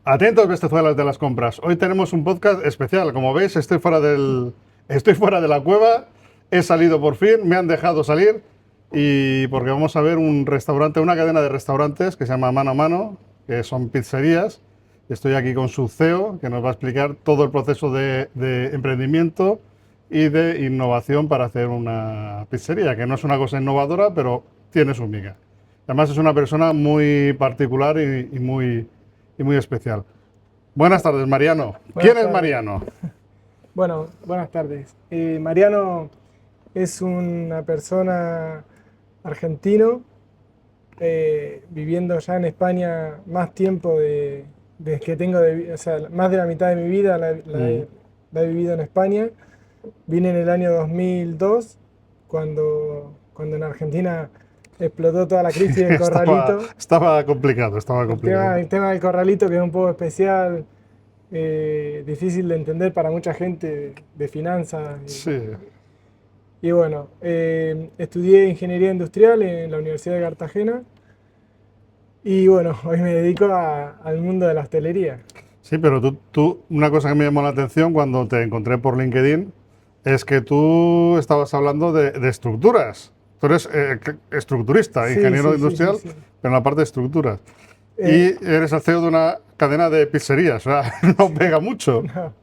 Atentos, bestezuelas de las compras. Hoy tenemos un podcast especial. Como veis, estoy fuera de la cueva. He salido por fin, me han dejado salir y porque vamos a ver un restaurante, una cadena de restaurantes que se llama Mano a Mano, que son pizzerías. Estoy aquí con su CEO, que nos va a explicar todo el proceso de emprendimiento y de innovación para hacer una pizzería, que no es una cosa innovadora, pero tiene su miga. Además es una persona muy particular y muy especial. Buenas tardes, Mariano. Buenas ¿Quién es tardes. Mariano? Bueno, buenas tardes. Mariano es una persona argentino, viviendo ya en España más tiempo de que tengo, o sea, más de la mitad de mi vida Mm. la he vivido en España. Vine en el año 2002, cuando en Argentina explotó toda la crisis del Estaba, corralito. estaba complicado, estaba El tema, complicado. el tema del corralito, que es un poco especial, difícil de entender para mucha gente de finanzas. Sí. Y bueno, estudié ingeniería industrial en la Universidad de Cartagena y bueno, hoy me dedico al mundo de la hostelería. Sí, pero una cosa que me llamó la atención cuando te encontré por LinkedIn es que tú estabas hablando de estructuras. Tú eres estructurista, Sí, ingeniero sí, sí, sí, industrial, sí. pero en la parte de estructuras. Eh, Y eres el CEO de una cadena de pizzerías, o sea, no pega mucho. no,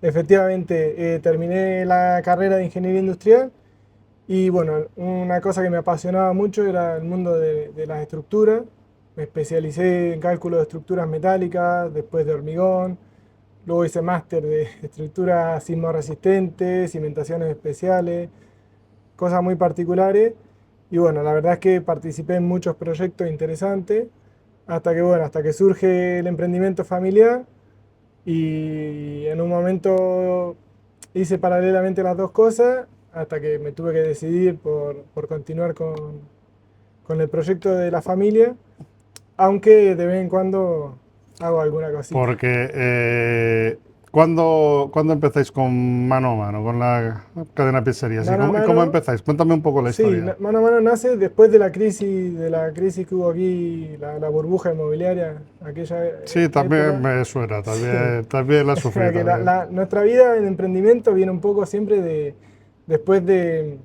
efectivamente, terminé la carrera de ingeniería industrial y bueno, una cosa que me apasionaba mucho era el mundo de las estructuras. Me especialicé en cálculo de estructuras metálicas, después de hormigón. Luego hice máster de estructuras sismorresistentes, cimentaciones especiales, cosas muy particulares. Y bueno, la verdad es que participé en muchos proyectos interesantes, hasta que surge el emprendimiento familiar y en un momento hice paralelamente las dos cosas hasta que me tuve que decidir por continuar con el proyecto de la familia, aunque de vez en cuando hago alguna cosita. Porque ¿cuándo empezáis con mano a mano, con la cadena de pizzerías? Mano a Y cómo mano. empezáis? Cuéntame un poco la Sí, historia. mano a mano nace después de la crisis que hubo aquí, la burbuja inmobiliaria, aquella Sí, también época. me suena, Sí, también la sufrí que también. nuestra vida en emprendimiento viene un poco siempre después de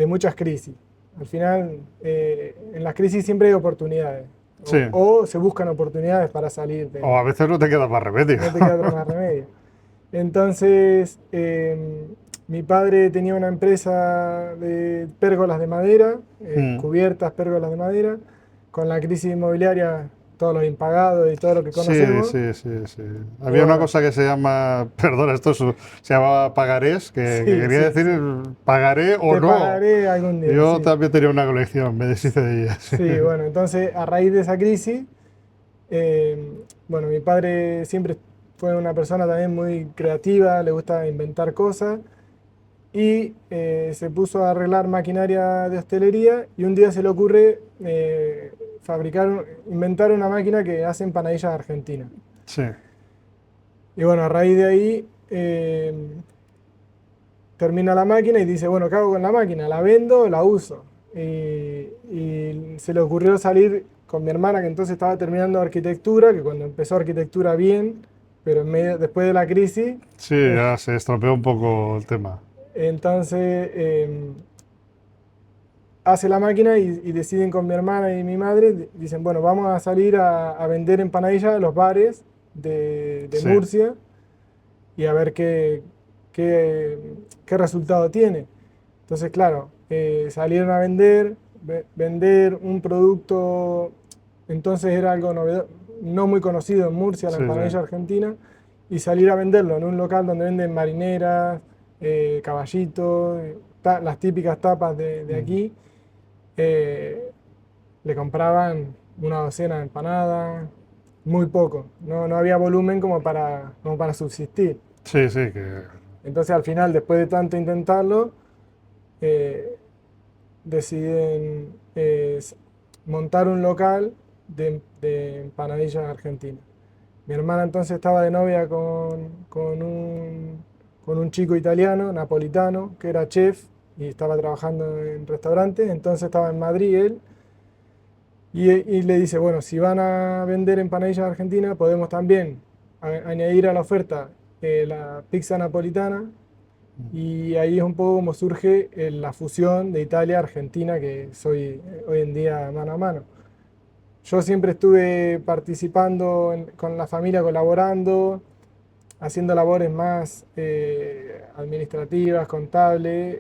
muchas crisis. Al final, en las crisis siempre hay oportunidades, Sí, o se buscan oportunidades para salir o a veces no te queda más remedio. no te queda otro más remedio. Entonces, mi padre tenía una empresa de pérgolas de madera, Mm. cubiertas, pérgolas de madera. Con la crisis inmobiliaria, todos los impagados y todo lo que Sí, conocemos. sí, sí, sí. Y Había una bueno, cosa que se llama, perdona, se llamaba pagarés, que sí, quería sí, decir sí. pagaré o Te no. pagaré algún día, Yo sí. también tenía una colección, me deshice de ella. Sí. Sí, bueno, entonces a raíz de esa crisis, bueno, mi padre siempre fue una persona también muy creativa, le gusta inventar cosas y se puso a arreglar maquinaria de hostelería y un día se le ocurre inventar una máquina que hace empanadillas argentinas. Sí. Y bueno, a raíz de ahí termina la máquina y dice, bueno, ¿qué hago con la máquina? ¿La vendo o la uso? Y se le ocurrió salir con mi hermana, que entonces estaba terminando arquitectura, que cuando empezó arquitectura bien, pero después de la crisis, Sí, eh, ya se estropeó un poco el tema. entonces hace la máquina y deciden con mi hermana y mi madre, dicen, bueno, vamos a salir a vender empanadillas a los bares de Sí. Murcia y a ver qué, qué resultado tiene. Entonces, claro, salieron a vender un producto, entonces era algo no muy conocido en Murcia, la Sí, sí. empanadilla argentina, y salir a venderlo en un local donde venden marineras, caballitos, las típicas tapas de Mm. aquí, eh, le compraban una docena de empanadas, muy poco, no había volumen como para subsistir. Sí, sí, que Entonces al final, después de tanto intentarlo, eh, deciden montar un local de empanadillas argentinas. Mi hermana entonces estaba de novia con un chico italiano, napolitano, que era chef y estaba trabajando en restaurantes, entonces estaba en Madrid él Y le dice, bueno, si van a vender empanadillas argentinas, podemos también añadir a la oferta la pizza napolitana. Y ahí es un poco como surge la fusión de Italia a Argentina, que soy hoy en día mano a mano. Yo siempre estuve participando con la familia, colaborando, haciendo labores más administrativas, contables,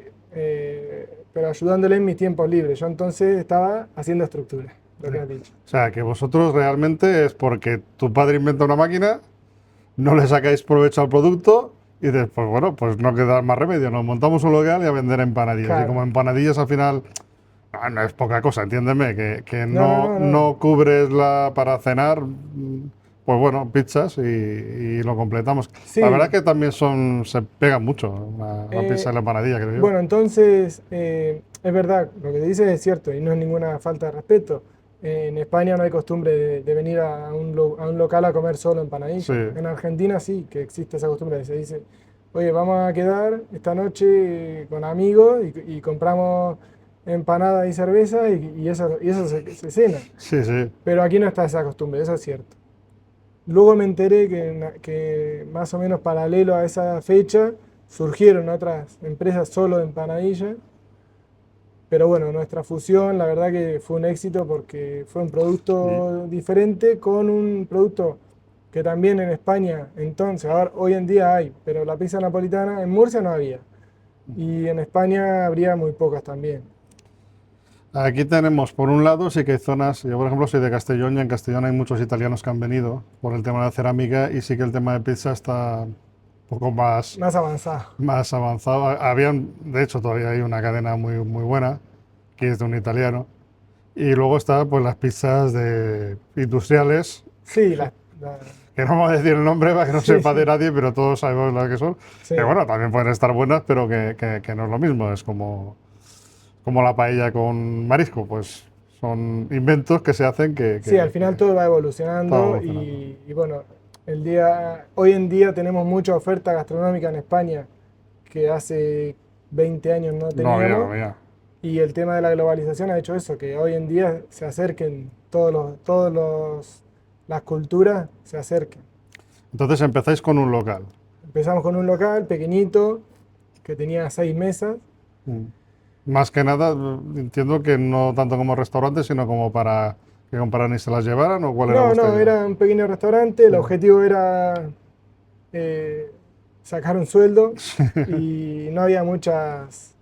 pero ayudándole en mis tiempos libres. Yo entonces estaba haciendo estructuras, lo que has dicho. O sea, que vosotros realmente es porque tu padre inventa una máquina, no le sacáis provecho al producto y dices, pues bueno, pues no queda más remedio, nos montamos un local y a vender empanadillas. Y como Claro. empanadillas al final no es poca cosa, entiéndeme, que No, no, no, no, no. no cubres para cenar, pues bueno, pizzas y lo completamos. La verdad Sí, que también se pegan mucho la pizza y eh, la empanadilla, creo yo. bueno, entonces es verdad, lo que dices es cierto y no es ninguna falta de respeto. En España no hay costumbre de venir a un local a comer solo Sí, empanadillas. En Argentina sí, que existe esa costumbre. Se dice, oye, vamos a quedar esta noche con amigos y compramos empanadas y cerveza y eso se cena. sí, sí. Pero aquí no está esa costumbre, eso es cierto. Luego me enteré que más o menos paralelo a esa fecha surgieron otras empresas solo de empanadillas, pero bueno, nuestra fusión la verdad que fue un éxito porque fue un Y, producto diferente con un producto que también en España entonces, ahora hoy en día hay, pero la pizza napolitana en Murcia no había y en España habría muy pocas también. aquí tenemos, por un lado, sí que hay zonas, yo por ejemplo soy de Castellón y en Castellón hay muchos italianos que han venido por el tema de la cerámica y sí que el tema de pizza está un poco Más avanzado. más avanzado. Habían, de hecho, todavía hay una cadena muy buena, que es de un italiano. Y luego está pues las pizzas industriales, Sí, que no vamos a decir el nombre para que no sí, sepa de nadie, pero todos sabemos las que son. Que sí. bueno, también pueden estar buenas, pero que no es lo mismo. Es como la paella con marisco, pues son inventos que se hacen Sí, al que final todo va está evolucionando evolucionando. y bueno, hoy en día tenemos mucha oferta gastronómica en España que hace 20 años no No había, no teníamos había. y el tema de la globalización ha hecho eso, que hoy en día se acerquen las culturas se acerquen. Entonces empezáis con un local. Empezamos con un local pequeñito que tenía 6 mesas. Mm. Más que nada, entiendo que no tanto como restaurante, sino como para que compraran y se las llevaran, o cuál era No, vuestra no, idea. era un pequeño restaurante, el Sí. objetivo era eh, sacar un sueldo y no había muchas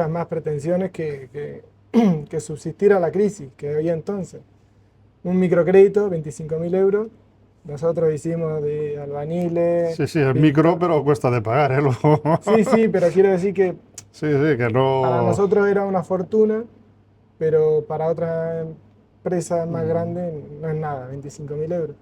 más pretensiones que subsistir a la crisis que había entonces. Un microcrédito, 25.000 euros. Nosotros hicimos de albañiles, Sí, sí, es micro, pintor. pero cuesta de pagar, ¿eh? Luego. Sí, sí, pero quiero decir que Sí, sí, que para no. nosotros era una fortuna, pero para otras empresas más Mm, grandes no es nada, 25.000 euros.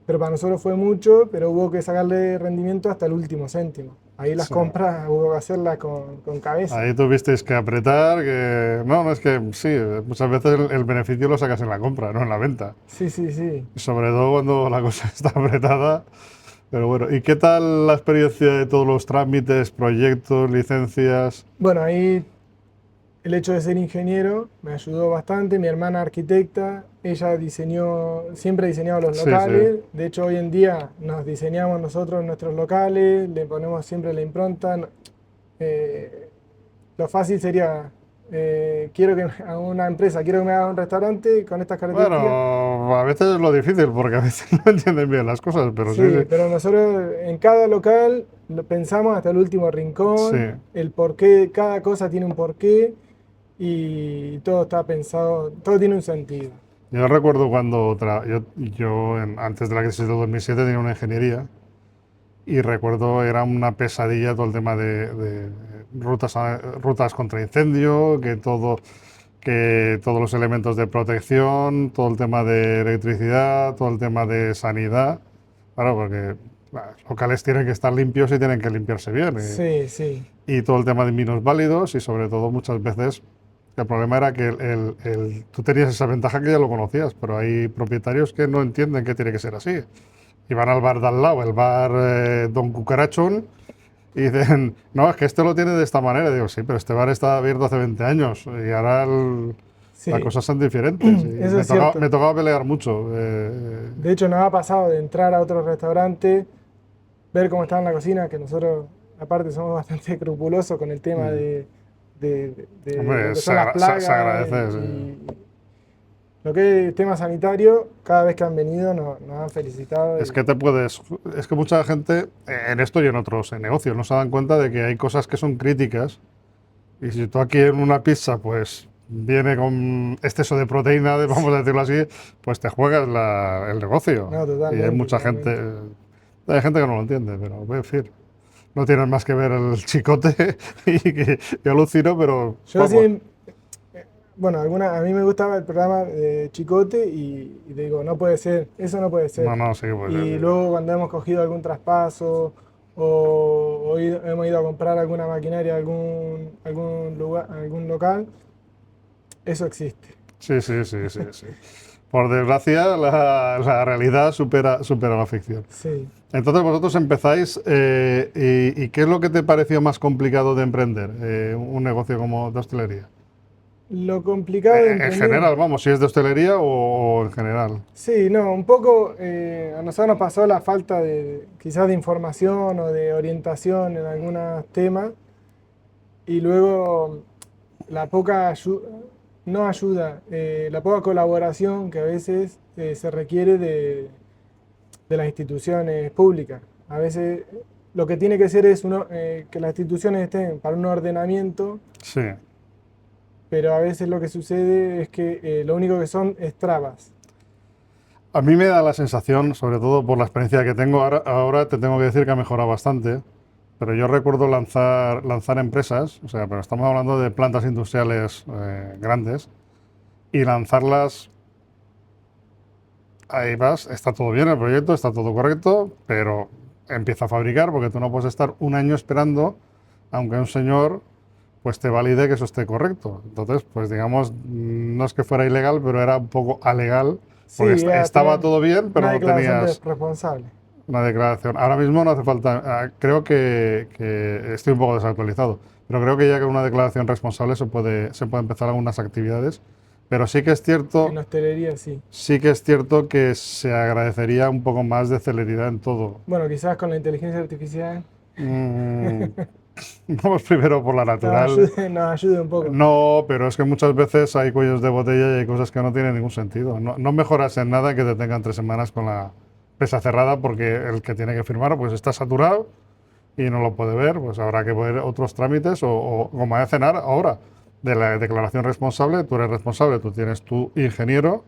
Pero para nosotros fue mucho, pero hubo que sacarle rendimiento hasta el último céntimo. Ahí las sí. compras hubo que hacerlas con cabeza. Ahí tuvisteis que apretar, que. No, no, es que sí, muchas veces el beneficio lo sacas en la compra, no en la venta. Sí, sí, sí. Y sobre todo cuando la cosa está apretada. Pero bueno, ¿y qué tal la experiencia de todos los trámites, proyectos, licencias? Bueno, ahí el hecho de ser ingeniero me ayudó bastante. Mi hermana arquitecta, ella siempre ha diseñado los Sí, sí. locales. De hecho, hoy en día nos diseñamos nosotros nuestros locales, le ponemos siempre la impronta. Eh, lo fácil sería, quiero que a una empresa, quiero que me haga un restaurante con estas características. Bueno, a veces es lo difícil porque a veces no entienden bien las cosas, pero sí, Sí, sí. pero nosotros en cada local lo pensamos hasta el último Sí. rincón, el porqué, cada cosa tiene un porqué y todo está pensado, todo tiene un sentido. Yo recuerdo cuando antes de la crisis de 2007 tenía una ingeniería y recuerdo era una pesadilla todo el tema de rutas contra incendio, que todos los elementos de protección, todo el tema de electricidad, todo el tema de sanidad. Claro, porque los locales tienen que estar limpios y tienen que limpiarse bien. Sí, sí, Y todo el tema de minusválidos y sobre todo muchas veces el problema era que tú tenías esa ventaja que ya lo conocías, pero hay propietarios que no entienden que tiene que ser así. Y van al bar de al lado, el bar Don Cucarachón, y dicen, no, es que este lo tiene de esta manera. Y digo, sí, pero este bar está abierto hace 20 años y ahora Sí. las cosas son diferentes. Y Eso es cierto. me tocaba pelear mucho. De hecho, nos ha pasado de entrar a otro restaurante, ver cómo está en la cocina, que nosotros, aparte, somos bastante escrupulosos con el tema mm, de lo Hombre, que son las se plagas agradece. y lo que es tema sanitario. Cada vez que han venido nos han felicitado. Es que te puedes. Es que mucha gente, en esto y en otros negocios, no se dan cuenta de que hay cosas que son críticas. Y si tú aquí en una pizza, pues viene con exceso de proteína, vamos a decirlo así, pues te juegas el negocio. No, Y hay totalmente, mucha gente. totalmente. Hay gente que no lo entiende, pero en fin. No tienen más que ver el chicote y que yo alucino, pero Yo vamos. sí, bueno, a mí me gustaba el programa de Chicote y digo, no puede ser, eso no puede ser. No, no, sí que puede ser. Y Sí. luego cuando hemos cogido algún traspaso hemos ido a comprar alguna maquinaria a algún lugar, algún local, eso existe. Sí, sí, sí, sí, sí. Por desgracia, la realidad supera la ficción. Sí. Entonces vosotros empezáis, y ¿qué es lo que te pareció más complicado de emprender un negocio como de hostelería? Lo complicado de En emprender, general, vamos, si es de hostelería o en general. sí, no, un poco a nosotros nos pasó la falta de quizás de información o de orientación en algunos temas y luego la poca no ayuda, la poca colaboración que a veces se requiere de las instituciones públicas. A veces lo que tiene que ser es que las instituciones estén para un ordenamiento, Sí. pero a veces lo que sucede es que lo único que son es trabas. A mí me da la sensación, sobre todo por la experiencia que tengo, ahora te tengo que decir que ha mejorado bastante, pero yo recuerdo lanzar empresas, o sea, pero estamos hablando de plantas industriales grandes, y lanzarlas, ahí vas, está todo bien el proyecto, está todo correcto, pero empieza a fabricar porque tú no puedes estar un año esperando, aunque un señor pues te valide que eso esté correcto. Entonces, pues digamos, no es que fuera ilegal, pero era un poco alegal, porque Sí, a estaba tener todo bien, pero una no declaración de tenías responsable. una declaración. Ahora mismo no hace falta, creo que estoy un poco desactualizado, pero creo que ya con una declaración responsable se puede empezar algunas actividades, pero En hostelería sí. sí que es cierto que se agradecería un poco más de celeridad en todo. Bueno, quizás con la inteligencia artificial Mm, Vamos primero por la natural. nos ayude un poco. No, pero es que muchas veces hay cuellos de botella y hay cosas que no tienen ningún sentido. No, no mejoras en nada que te tengan 3 semanas con la pesa cerrada porque el que tiene que firmar pues está saturado y no lo puede ver, pues habrá que ver otros trámites o como hay cenar ahora, de la declaración responsable, tú eres responsable, tú tienes tu ingeniero,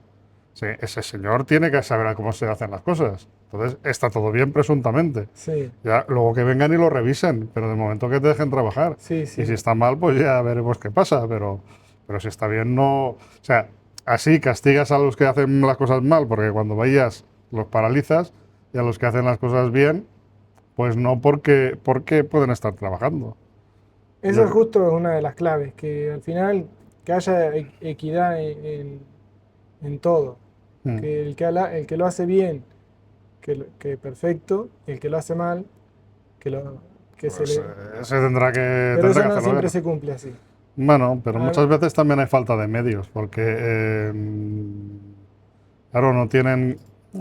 sí, ese señor tiene que saber cómo se hacen las cosas. Entonces está todo bien presuntamente. Sí, Ya, luego que vengan y lo revisen, pero de momento que te dejen trabajar. sí, Y si sí. está mal, pues ya veremos qué pasa, pero si está bien, no. O sea, así castigas a los que hacen las cosas mal, porque cuando vayas los paralizas, y a los que hacen las cosas bien, pues no porque pueden estar trabajando. Eso Yo, es justo una de las claves, que al final que haya equidad en todo. mm, Que el que lo hace bien, que perfecto, y el que lo hace mal, que, lo, que se pues le... se tendrá Pero tendrá eso que no hacerlo siempre bien. se cumple así. Bueno, pero A ver, muchas veces también hay falta de medios, porque claro, no tienen,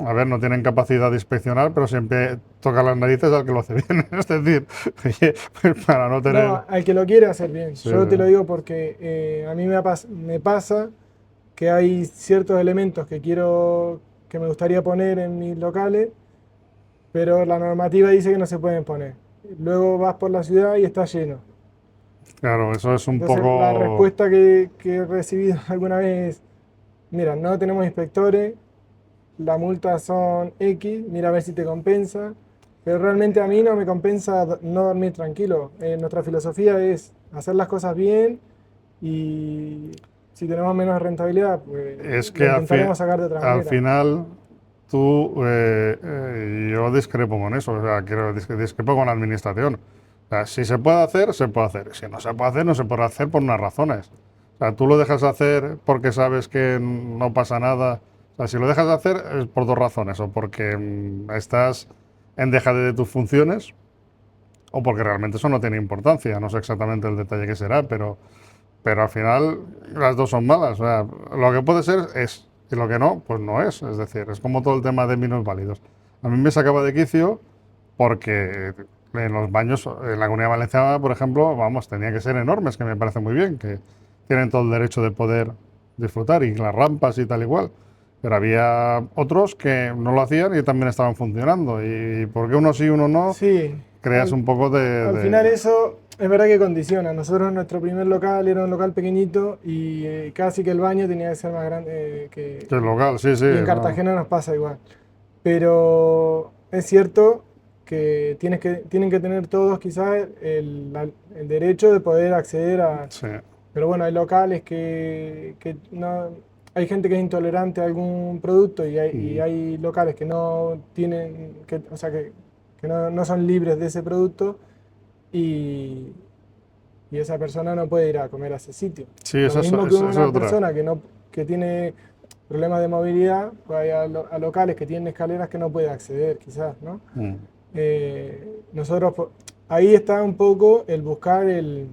a ver, no tienen capacidad de inspeccionar, pero siempre toca las narices al que lo hace bien. Es decir, oye, pues para no tener. no, al que lo quiere hacer bien. Sí, Yo te lo digo porque a mí me pasa que hay ciertos elementos que me gustaría poner en mis locales, pero la normativa dice que no se pueden poner. Luego vas por la ciudad y está lleno. claro, eso es un Entonces la poco. respuesta que he recibido alguna vez es, mira, no tenemos inspectores, la multa son X, mira a ver si te compensa, pero realmente a mí no me compensa no dormir tranquilo. Nuestra filosofía es hacer las cosas bien y si tenemos menos rentabilidad, pues Es lo que intentaremos sacar de otra al manera. final tú, yo discrepo con eso, o sea, discrepo con la administración. O sea, si se puede hacer, se puede hacer. Si no se puede hacer, no se puede hacer por unas razones. O sea, tú lo dejas hacer porque sabes que no pasa nada. O sea, si lo dejas de hacer es por dos razones, o porque estás en dejadez de tus funciones, o porque realmente eso no tiene importancia. No sé exactamente el detalle que será, pero al final las dos son malas. O sea, lo que puede ser es, y lo que no, pues no es. Es decir, es como todo el tema de minusválidos. A mí me sacaba de quicio porque en los baños, en la Comunidad Valenciana, por ejemplo, vamos, tenía que ser enormes, que me parece muy bien, que tienen todo el derecho de poder disfrutar, y las rampas y tal igual. Pero había otros que no lo hacían y también estaban funcionando. Y porque uno sí, uno no, Sí, creas un poco al final eso es verdad que condiciona. Nosotros nuestro primer local era un local pequeñito y casi que el baño tenía que ser más grande que el local, sí, sí, y en no. Cartagena nos pasa igual. Pero es cierto que tienen que tener todos quizás el derecho de poder acceder a... Sí. Pero bueno, hay locales que no... Hay gente que es intolerante a algún producto y Mm. hay locales que no tienen, o sea, que no son libres de ese producto y, y esa persona no puede ir a comer a ese sitio. Sí, Lo esa mismo que es una otra. persona que tiene problemas de movilidad, pues hay a locales que tienen escaleras que no puede acceder, quizás, ¿no? Mm. Nosotros, ahí está un poco el buscar el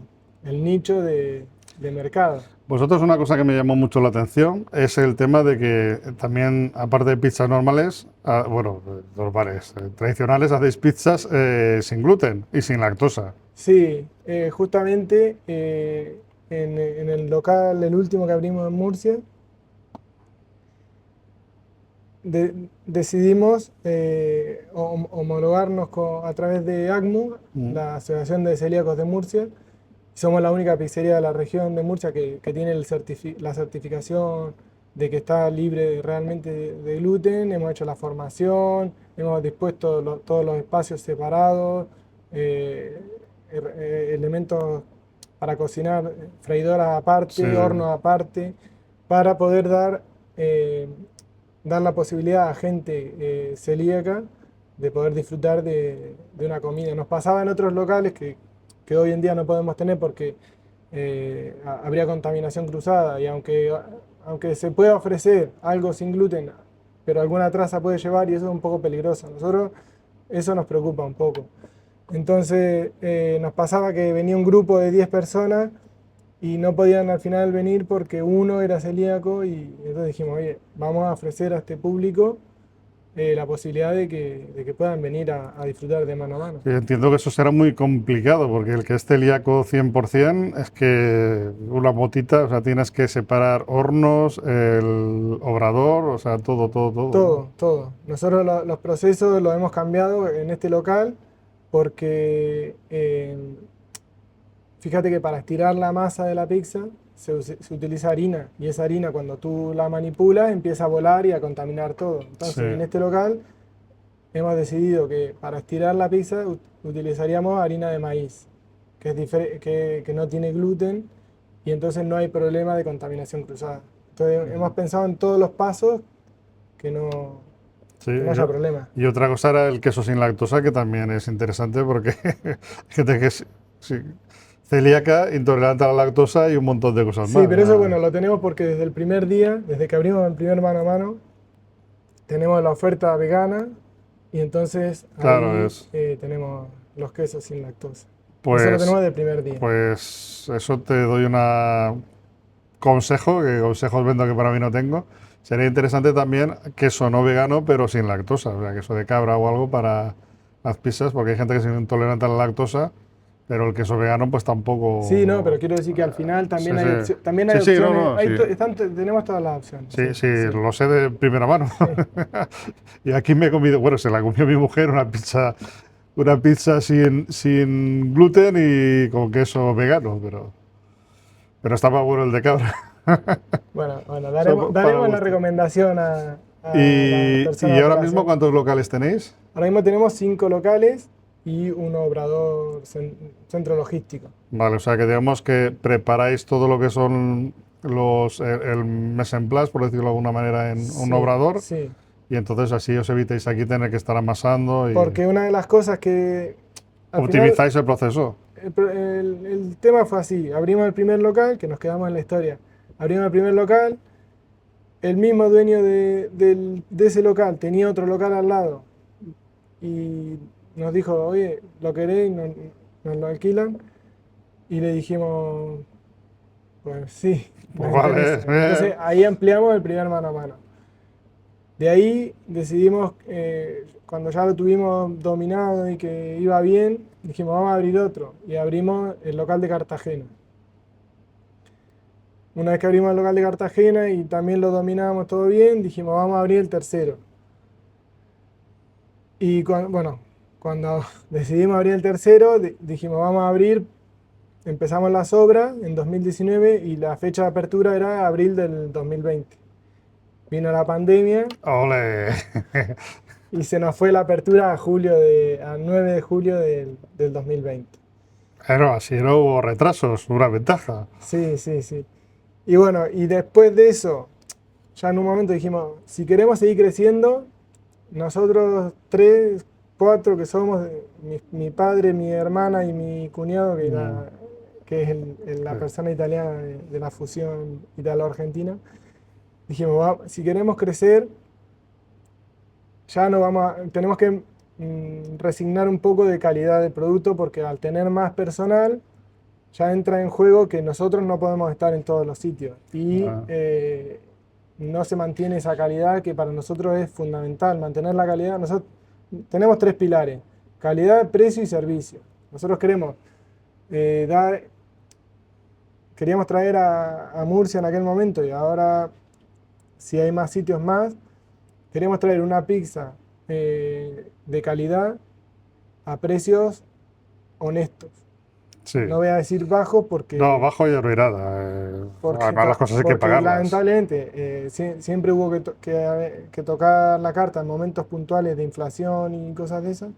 nicho de mercado. Vosotros, una cosa que me llamó mucho la atención es el tema de que también, aparte de pizzas normales, bueno, normales, tradicionales, hacéis pizzas sin gluten y sin lactosa. Sí, justamente en el local, el último que abrimos en Murcia, decidimos homologarnos a través de ACMU, Mm. la Asociación de Celíacos de Murcia. Somos la única pizzería de la región de Murcia que tiene la certificación de que está libre realmente de gluten. Hemos hecho la formación, hemos dispuesto todos los espacios separados, eh, elementos para cocinar, freidoras Sí, aparte, hornos aparte, para poder eh, dar la posibilidad a gente celíaca de poder disfrutar de una comida. Nos pasaba en otros locales que hoy en día no podemos tener porque habría contaminación cruzada y aunque se pueda ofrecer algo sin gluten, pero alguna traza puede llevar y eso es un poco peligroso. Nosotros eso nos preocupa un poco. Entonces nos pasaba que venía un grupo de 10 personas y no podían al final venir porque uno era celíaco y entonces dijimos, oye, vamos a ofrecer a este público la posibilidad de que puedan venir a disfrutar de mano a mano. sí, entiendo que eso será muy complicado, porque el que es celíaco 100% es que una botita, o sea, tienes que separar hornos, el obrador, o sea, todo, todo, todo, ¿no? Todo, todo. Nosotros los procesos los hemos cambiado en este local porque fíjate que para estirar la masa de la pizza se utiliza harina y esa harina cuando tú la manipulas empieza a volar y a contaminar todo. Sí, Entonces en este local hemos decidido que para estirar la pizza utilizaríamos harina de maíz, que, que no tiene gluten y entonces no hay problema de contaminación cruzada. Entonces hemos pensado en todos los pasos que sí. que no haya problema. Y otra cosa era el queso sin lactosa, que también es interesante porque hay gente que es sí, celíaca, intolerante a la lactosa y un montón de cosas Sí, más. pero eso bueno, lo tenemos porque desde el primer día, desde que abrimos el primer mano a mano, tenemos la oferta vegana y entonces Claro, ahí es. tenemos los quesos sin lactosa. Eso lo Pues, tenemos desde el primer día. pues eso te doy un consejo, que consejos vendo que para mí no tengo. Sería interesante también queso no vegano, pero sin lactosa, o sea, queso de cabra o algo para las pizzas, porque hay gente que es intolerante a la lactosa, pero el queso vegano pues Sí, no, pero tampoco... quiero decir que al final Sí, también sí. también hay Sí, sí, no, opciones, no, sí. tenemos todas las opciones, Sí, sí, sí, sí, lo sé de primera mano. sí. Y aquí me he comido, bueno, se la comió mi mujer, una pizza sin gluten y con queso vegano, pero estaba bueno el de cabra. Bueno, O sea, para daremos la gusto. recomendación a las Y personas de ahora la mismo, zona. ¿cuántos locales tenéis? Ahora mismo tenemos 5 locales y un obrador, centro logístico. Vale, o sea que digamos que preparáis todo lo que son el mise en place, por decirlo de alguna manera, en un Sí, obrador, sí. y entonces así os evitáis aquí tener que estar amasando y Porque una de las cosas que al final optimizáis el proceso. el tema fue así. Abrimos el primer local, que nos quedamos en la historia. Abrimos el primer local, el mismo dueño de ese local tenía otro local al lado y nos dijo, oye, ¿lo queréis? Nos lo alquilan. Y le dijimos, Pues sí, Pues nos vale, interesa. Entonces ahí ampliamos el primer mano a mano. De ahí decidimos, cuando ya lo tuvimos dominado y que iba bien, dijimos vamos a abrir otro y abrimos el local de Cartagena. Una vez que abrimos el local de Cartagena y también lo dominamos todo bien, dijimos vamos a abrir el tercero. Y bueno, cuando decidimos abrir el tercero, dijimos vamos a abrir, empezamos las obras en 2019 y la fecha de apertura era abril del 2020. Vino la pandemia Ole. y se nos fue la apertura a 9 de julio del 2020. Pero así no hubo retrasos, una ventaja. Sí, sí, sí. Y bueno, y después de eso, ya en un momento dijimos, si queremos seguir creciendo, nosotros tres, cuatro que somos, mi padre, mi hermana y mi cuñado, Mm, que es sí. la persona italiana de la fusión italo-argentina, dijimos, si queremos crecer, ya no tenemos que resignar un poco de calidad del producto porque al tener más personal ya entra en juego que nosotros no podemos estar en todos los sitios y Ah, no se mantiene esa calidad que para nosotros es fundamental, mantener la calidad. Nosotros tenemos tres pilares: calidad, precio y servicio. Nosotros queremos eh, dar, queríamos traer a Murcia en aquel momento y ahora si hay más sitios más, queremos traer una pizza de calidad a precios honestos. sí. No voy a decir bajos No, abajo ya no hay nada. Además, las cosas hay que porque pagarlas. lamentablemente siempre hubo que tocar la carta en momentos puntuales de inflación y cosas de esas.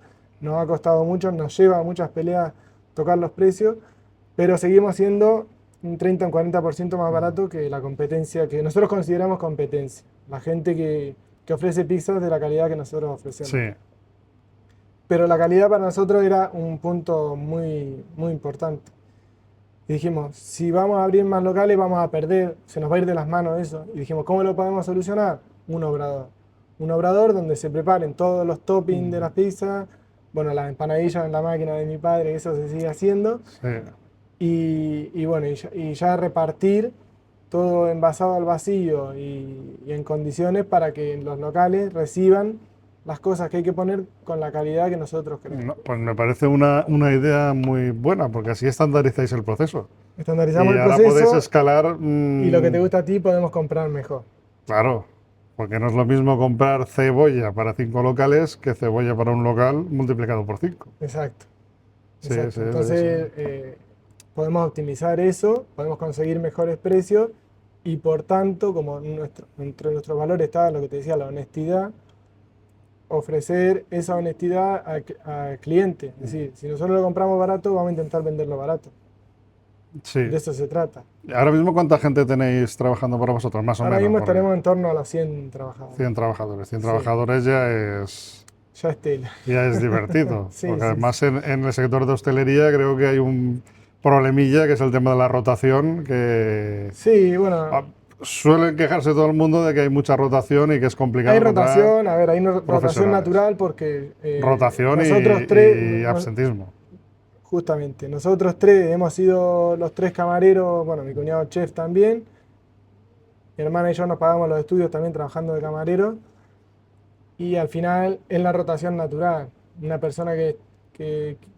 Nos ha costado mucho, nos lleva a muchas peleas tocar los precios, pero seguimos siendo un 30 o un 40% más barato que la competencia que nosotros consideramos competencia. La gente que ofrece pizzas de la calidad que nosotros ofrecemos. Sí. Pero la calidad para nosotros era un punto muy, muy importante. Y dijimos, si vamos a abrir más locales, vamos a perder, se nos va a ir de las manos eso. Y dijimos, ¿cómo lo podemos solucionar? Un obrador. Un obrador donde se preparen todos los toppings de Mm, las pizzas, bueno, las empanadillas en la máquina de mi padre, eso se sigue haciendo. sí. Y bueno, y ya repartir todo envasado al vacío y en condiciones para que en los locales reciban las cosas que hay que poner con la calidad que nosotros queremos. No, pues me parece una idea muy buena, porque así estandarizáis el proceso. Estandarizamos Y el ahora podéis proceso escalar, y lo que te gusta a ti podemos comprar mejor. claro, porque no es lo mismo comprar cebolla para 5 locales que cebolla para un local multiplicado por 5. Exacto, Sí, exacto. sí, sí, sí. Entonces podemos optimizar eso, podemos conseguir mejores precios y por tanto, como entre nuestros valores está lo que te decía, la honestidad, ofrecer esa honestidad al cliente. Es decir, si nosotros lo compramos barato, vamos a intentar venderlo barato. Sí. De eso se trata. Ahora mismo, ¿cuánta gente tenéis trabajando para vosotros? Más o Ahora menos, mismo porque estaremos en torno a los 100 trabajadores. 100 trabajadores. 100 Sí, trabajadores ya es tela. ya es divertido. Sí, Porque sí, sí. además en el sector de hostelería creo que hay un problemilla que es el tema de la rotación, que Sí, bueno, ah, suelen quejarse todo el mundo de que hay mucha rotación y que es complicado hay encontrar rotación, a ver, hay rotación profesionales. natural porque Rotación nosotros tres, y absentismo. justamente, nosotros tres hemos sido los tres camareros, bueno, mi cuñado chef también, mi hermana y yo nos pagamos los estudios también trabajando de camarero y al final es la rotación natural. Una persona que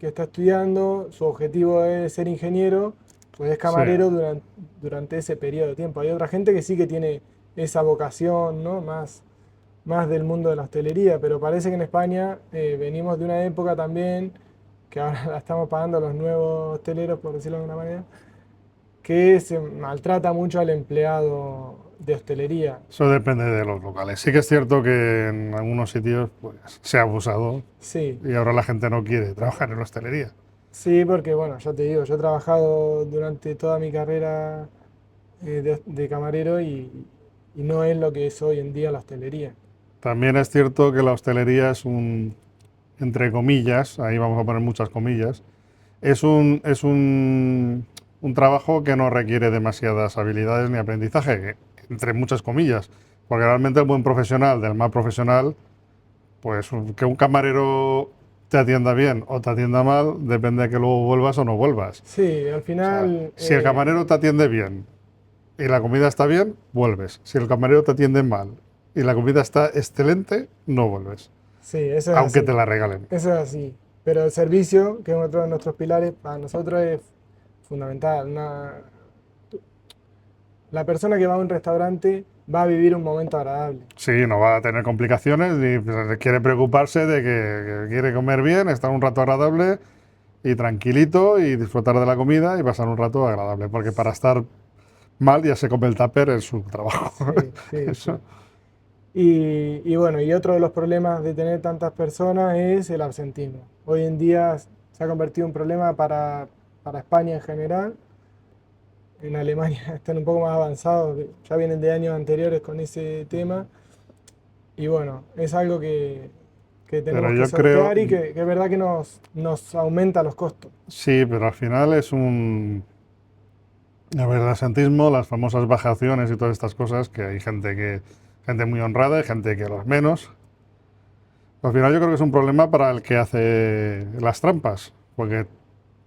está estudiando, su objetivo es ser ingeniero, pues es Sí. camarero durante ese periodo de tiempo. Hay otra gente que sí que tiene esa vocación, ¿no? Más del mundo de la hostelería, pero parece que en España venimos de una época también, que ahora la estamos pagando los nuevos hosteleros, por decirlo de alguna manera, que se maltrata mucho al empleado de hostelería. Eso depende de los locales. Sí que es cierto que en algunos sitios pues, se ha abusado Sí, y ahora la gente no quiere trabajar en la hostelería. sí, porque bueno, ya te digo, yo he trabajado durante toda mi carrera de camarero y no es lo que es hoy en día la hostelería. También es cierto que la hostelería es entre comillas, ahí vamos a poner muchas comillas, es un trabajo que no requiere demasiadas habilidades ni aprendizaje, entre muchas comillas, porque realmente el buen profesional del mal profesional, pues que un camarero te atienda bien o te atienda mal, depende de que luego vuelvas o no vuelvas. Sí, al O sea, final, si el camarero te atiende bien y la comida está bien, vuelves. Si el camarero te atiende mal y la comida está excelente, no vuelves, Sí, eso es aunque así. te la regalen. Eso es así. Pero el servicio, que es otro de nuestros pilares, para nosotros es fundamental. La persona que va a un restaurante va a vivir un momento agradable. Sí, no va a tener complicaciones ni quiere preocuparse de que quiere comer bien, estar un rato agradable y tranquilito y disfrutar de la comida y pasar un rato agradable, porque para estar mal ya se come el tupper en su trabajo. Sí, sí, Eso. sí. Y bueno, y otro de los problemas de tener tantas personas es el absentismo. Hoy en día se ha convertido en un problema para España en general. En Alemania están un poco más avanzados, ya vienen de años anteriores con ese tema. Y bueno, es algo que Pero tenemos que yo creo, sortear y que es verdad que nos aumenta los costos. sí, pero al final es un... A ver, el asentismo, las famosas bajaciones y todas estas cosas, que hay gente muy honrada y gente que los menos. Al final yo creo que es un problema para el que hace las trampas, porque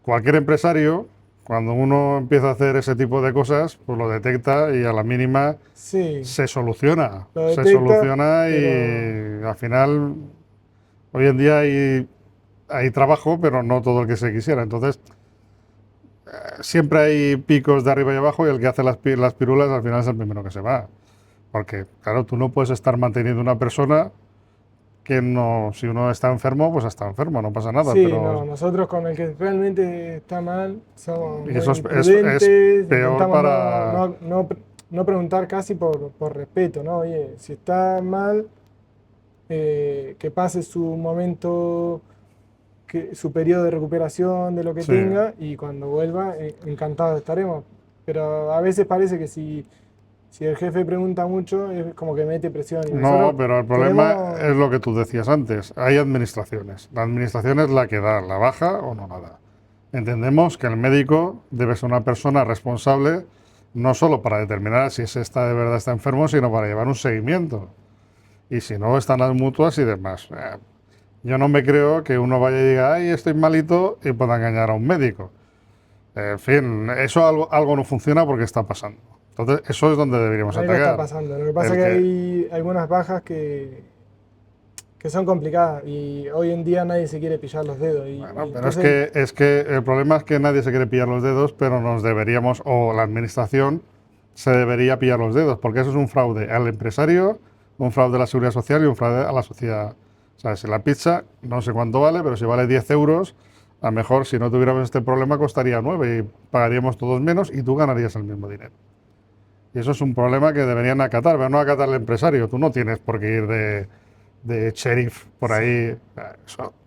cualquier empresario, cuando uno empieza a hacer ese tipo de cosas, pues lo detecta y a la mínima Sí, se soluciona. lo Se detecta, soluciona pero y al final, hoy en día hay trabajo, pero no todo el que se quisiera. Entonces, siempre hay picos de arriba y abajo y el que hace las pirulas al final es el primero que se va. Porque, claro, tú no puedes estar manteniendo una persona que no, si uno está enfermo, pues está enfermo, no pasa nada, sí, pero no, nosotros con el que realmente está mal somos y eso muy es prudentes, peor intentamos para... no preguntar casi por respeto, ¿no? Oye, si está mal, que pase su momento, su periodo de recuperación de lo que Sí. tenga y cuando vuelva, encantados estaremos. Pero a veces parece que si el jefe pregunta mucho, es como que mete presión y No, nosotros pero el problema queremos... es lo que tú decías antes. Hay administraciones. La administración es la que da la baja o no la da. Entendemos que el médico debe ser una persona responsable no solo para determinar si ese está de verdad está enfermo, sino para llevar un seguimiento. Y si no, están las mutuas y demás. Yo no me creo que uno vaya y diga, ay, estoy malito y pueda engañar a un médico. En fin, eso algo no funciona porque está pasando. Entonces, eso es donde deberíamos Algo está atacar. pasando. Lo que pasa es El que que, hay algunas bajas que son complicadas y hoy en día nadie se quiere pillar los dedos. bueno, Y pero entonces, es que el problema es que nadie se quiere pillar los dedos, pero nos deberíamos, o la administración se debería pillar los dedos, porque eso es un fraude al empresario, un fraude a la seguridad social y un fraude a la sociedad. O sea, si la pizza no sé cuánto vale, pero si vale 10 euros, a lo mejor si no tuviéramos este problema costaría 9 y pagaríamos todos menos y tú ganarías el mismo dinero. Y eso es un problema que deberían acatar, pero no acatar el empresario. Tú no tienes por qué ir de sheriff por sí, ahí.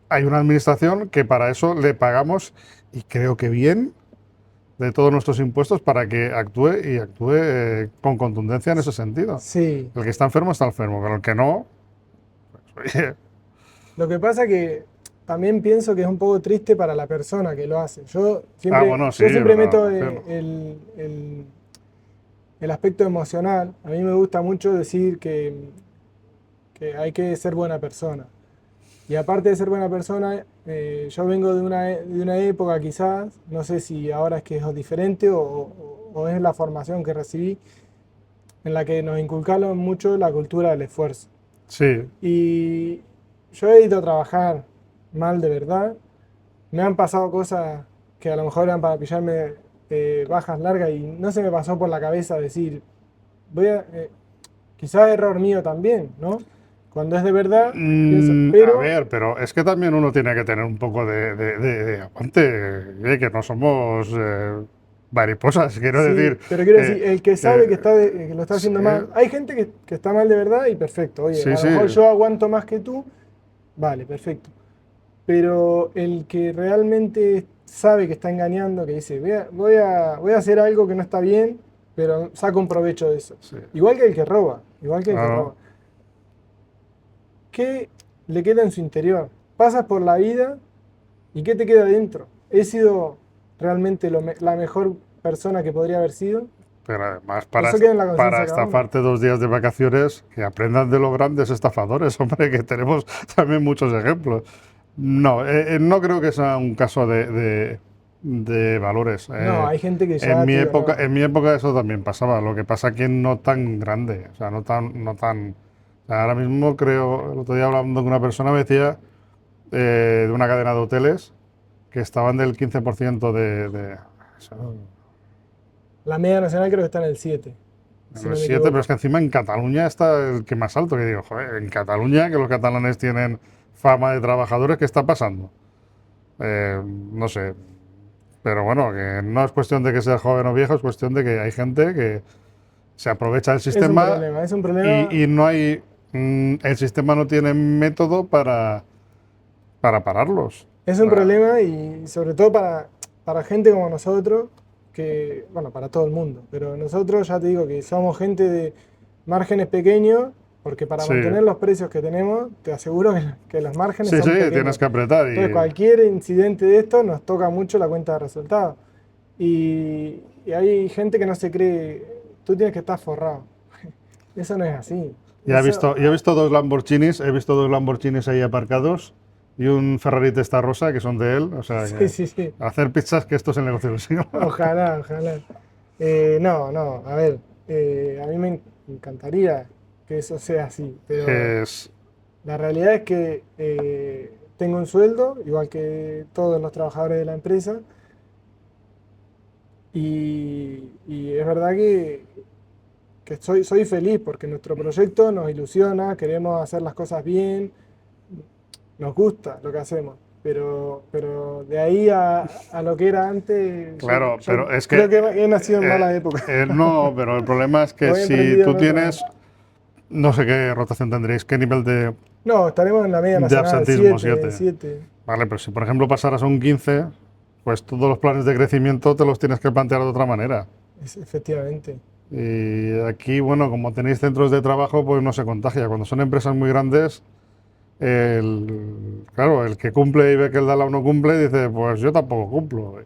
Hay una administración que para eso le pagamos, y creo que bien, de todos nuestros impuestos para que actúe y actúe con contundencia en ese sentido. sí. El que está enfermo, pero el que no, pues, oye, Lo que pasa que también pienso que es un poco triste para la persona que lo hace. bueno, sí, Yo siempre meto pero, en fin, el aspecto emocional. A mí me gusta mucho decir que hay que ser buena persona. Y aparte de ser buena persona, yo vengo de una época quizás, no sé si ahora es que es diferente o es la formación que recibí, en la que nos inculcaron mucho la cultura del esfuerzo. sí, Y yo he ido a trabajar mal de verdad, me han pasado cosas que a lo mejor eran para pillarme bajas largas y no se me pasó por la cabeza decir, voy a, quizás error mío también, ¿no? Cuando es de verdad, pienso, A pero ver, pero es que también uno tiene que tener un poco de aguante, que no somos mariposas, quiero decir. sí, pero quiero Que, decir, el que sabe que- que lo está sí, haciendo mal, hay gente que está mal de verdad y perfecto, oye, sí, a lo sí, mejor yo aguanto más que tú, vale, perfecto. Pero el que realmente sabe que está engañando, que dice, voy a hacer algo que no está bien, pero saco un provecho de eso. sí, Igual que el que roba, igual que el que roba. claro. ¿Qué le queda en su interior? Pasas por la vida y ¿qué te queda dentro? ¿He sido realmente la mejor persona que podría haber sido? Pero además, Eso queda en la para conciencia de cada uno. estafarte 2 días de vacaciones, que aprendan de los grandes estafadores, hombre, que tenemos también muchos ejemplos. No, no creo que sea un caso de valores. No, hay gente que ya, tío, no. En mi época eso también pasaba, lo que pasa que no tan grande, o sea, no tan... O sea, ahora mismo creo, el otro día hablando con una persona me decía de una cadena de hoteles que estaban del 15% eso, La media nacional creo que está en el 7, si en el no me 7, pero es equivoco. que encima en Cataluña está el que más alto, que digo, joder, en Cataluña, que los catalanes tienen fama de trabajadores, ¿qué está pasando? No sé, pero bueno, que no es cuestión de que sea joven o viejo, es cuestión de que hay gente que se aprovecha del sistema Es un problema, y no hay, el sistema no tiene método para pararlos. es O un sea, problema y sobre todo para gente como nosotros, que, bueno, para todo el mundo, pero nosotros ya te digo que somos gente de márgenes pequeños, porque para sí, mantener los precios que tenemos, te aseguro que los márgenes sí, sí, son tienes pequeños. que apretar Entonces, y cualquier incidente de esto nos toca mucho la cuenta de resultados. Y hay gente que no se cree, tú tienes que estar forrado. Eso no es así. Eso, ya he visto dos Lamborghinis ahí aparcados y un Ferrari Testarossa que son de él, o sea sí, que sí, sí. hacer pizzas que esto es el negocio del siglo. Ojalá, ojalá. No, no, a ver, a mí me encantaría que eso sea así, pero Es, la realidad es que tengo un sueldo, igual que todos los trabajadores de la empresa, y es verdad que soy feliz porque nuestro proyecto nos ilusiona, queremos hacer las cosas bien, nos gusta lo que hacemos, pero de ahí a lo que era antes, claro, yo pero es creo que que he nacido en mala época. no, pero el problema es que O he si emprendido tú en otra. tienes, no sé qué rotación tendréis, qué nivel No, estaremos en la media de nacional, absentismo, 7 7. 7. Vale, pero si por ejemplo pasaras a un 15, pues todos los planes de crecimiento te los tienes que plantear de otra manera. Efectivamente. Y aquí, bueno, como tenéis centros de trabajo, pues no se contagia. Cuando son empresas muy grandes, claro, el que cumple y ve que el de al lado no cumple, dice, pues yo tampoco cumplo.